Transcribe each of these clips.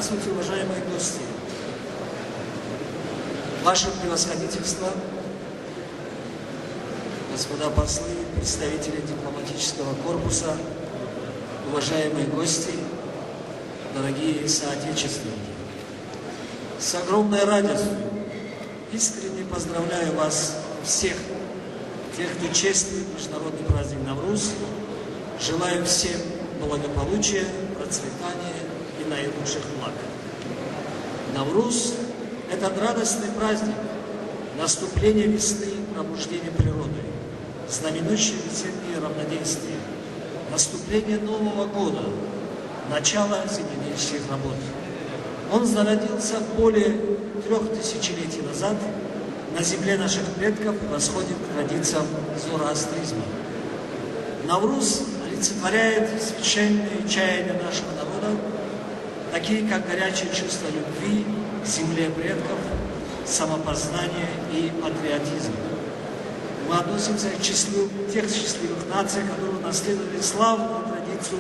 Здравствуйте, уважаемые гости! Ваше превосходительство, господа послы, представители дипломатического корпуса, уважаемые гости, дорогие соотечественники! С огромной радостью искренне поздравляю вас всех, тех, кто чествует международный праздник Навруз. Желаю всем благополучия, процветания и наилучших благ. Навруз – это радостный праздник, наступление весны, пробуждение природы, знаменующее весеннее равноденствие, наступление Нового года, начало земледельческих работ. Он зародился более 3000 тысячелетий назад на земле наших предков и восходит к традициям зороастризма. Навруз олицетворяет священные чаяния нашего народа, такие как горячее чувство любви к земле предков, самопознание и патриотизм. Мы относимся к числу тех счастливых наций, которые наследовали славную традицию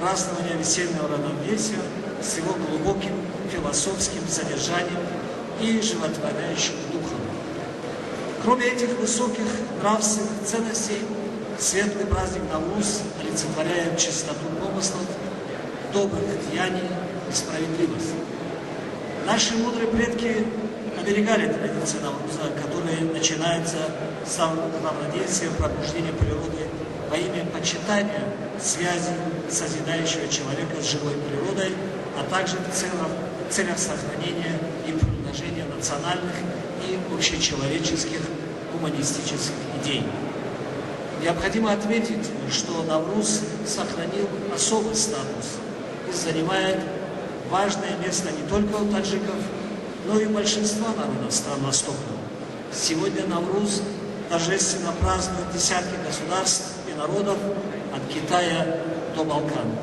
празднования весеннего равновесия с его глубоким философским содержанием и животворящим духом. Кроме этих высоких нравственных ценностей, светлый праздник Навруз олицетворяет чистоту помыслов, добрых деяний и справедливость. Наши мудрые предки оберегали традиции Навруза, которые начинаются с равноденствия, пробуждения природы во имя почитания связи созидающего человека с живой природой, а также в целях сохранения и приумножения национальных и общечеловеческих гуманистических идей. Необходимо отметить, что Навруз сохранил особый статус и занимает важное место не только у таджиков, но и у большинства народов стран Востока. Сегодня Навруз торжественно празднуют десятки государств и народов от Китая до Балкан.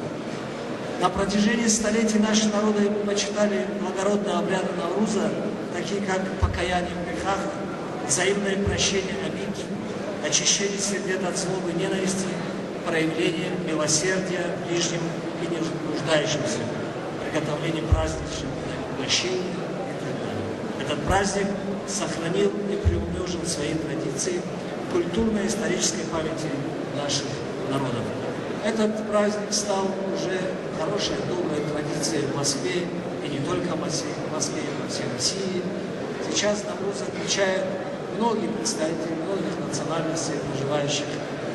На протяжении столетий наши народы почитали благородные обряды Навруза, такие как покаяние в грехах, взаимное прощение обид, очищение сердец от злобы и ненависти, проявление милосердия ближним и нуждающимся, приготовление праздничных угощений и так далее. Этот праздник сохранил и приумножил свои традиции культурно-исторической памяти наших народов. Этот праздник стал уже хорошей, доброй традицией в Москве, и не только в Москве, но и по всей России. Сейчас Навруз отмечают многие представители многих национальностей, проживающих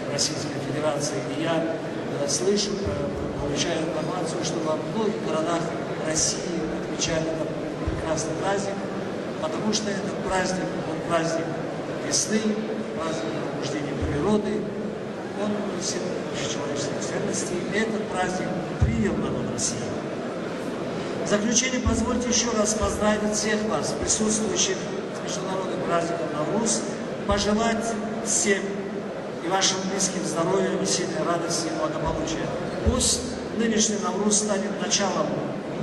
в Российской Федерации. И я слышу, получаю информацию, что во многих городах России отмечают этот прекрасный праздник, потому что этот праздник, он праздник весны, праздник пробуждения природы, он несет человеческих ценностей, и этот праздник принял народ России. В заключение позвольте еще раз поздравить всех вас, присутствующих с международным праздником Навруз, пожелать всем и вашим близким здоровья, весенней радости и благополучия. Пусть нынешний Навруз станет началом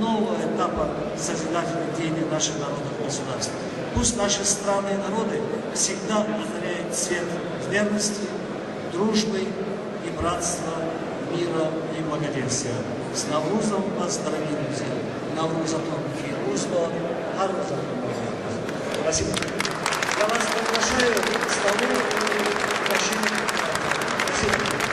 нового этапа созидательных деяний наших народов и государств. Пусть наши страны и народы всегда озаряет свет верности, дружбы и братства, мира и благоденствия. С Наврузом вас, дорогие друзья! Наврузом Фирузба, Аруза. Спасибо. Я вас приглашаю к столу и прощению. Спасибо.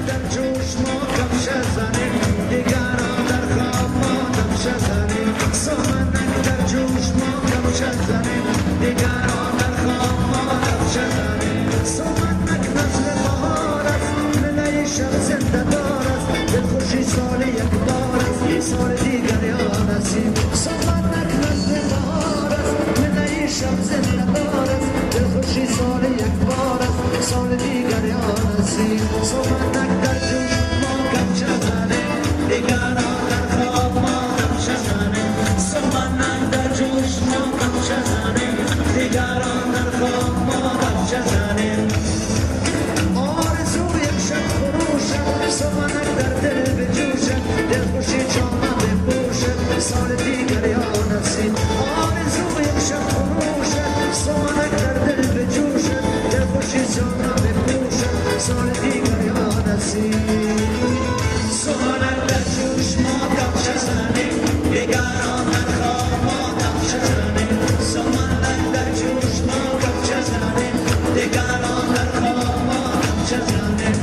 در جوش ما کفش زنیم دیگران در خواب ما کفش زنیم سمنک در جوش ما کفش زنیم دیگران در خواب ما کفش زنیم سمنک نسل بهار است ملای شب زنده دار است دلخوشی سال یک بار است یه سال دیگر یا نسیم سمنک نسل بهار است ملای شب زنده دار است دلخوشی سال یک بار است سال دیگر یا نسیم سمنک در جوش ما کفش زنیم دیگران در خواب ما کفش زنیم سمنک در جوش ما کفش زنیم دیگران در خواب ما کفش زنیم آرزو یک شب خروشد سمنک در دل بجوشد دلخوشی جامه بپوشد سال دیگر یا نسیم آرزو یک شب خروشد سمنک در دل بجوشد دلخوشی جامه بپوشد سال دیگر یا نسیم سمنک در جوش ما کفش زنیم دیگران در خواب ما کفش زنیم سمنک در جوش ما کفش زنیم دیگران در خواب ما کفش زنیم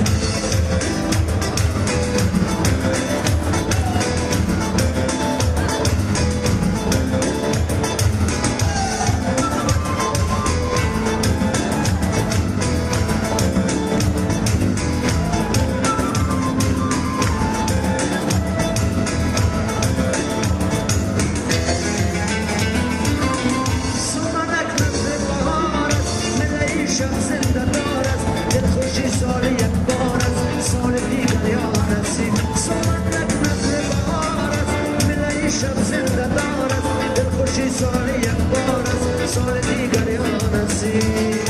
سمنک نسل بهار است ملای شب زنده دار است دلخوشی سال یک بار است سال دیگر یا نسیم سمنک نسل بهار است ملای شب زنده دار است دلخوشی سال یک بار است سال دیگر یا نسیم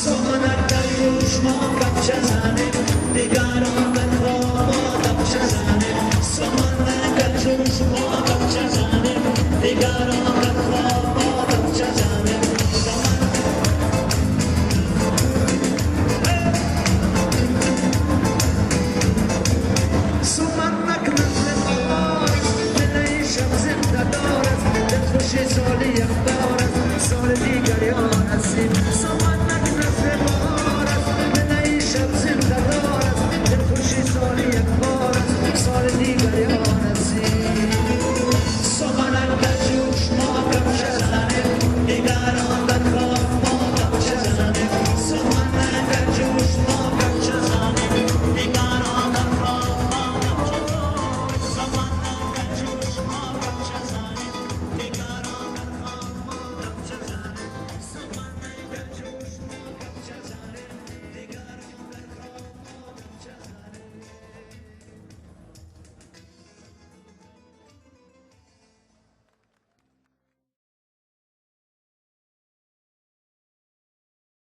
سمنک در جوش ما کفش زنیم دیگران در خواب ما کفش زنیم سمنک در جوش ما کفش زنیم دیگران در خواب ما کفش زنیم سمنک نسل بهار است ملای شب زنده دار است دلخوشی سال یک بار است سال دیگر یا نسیم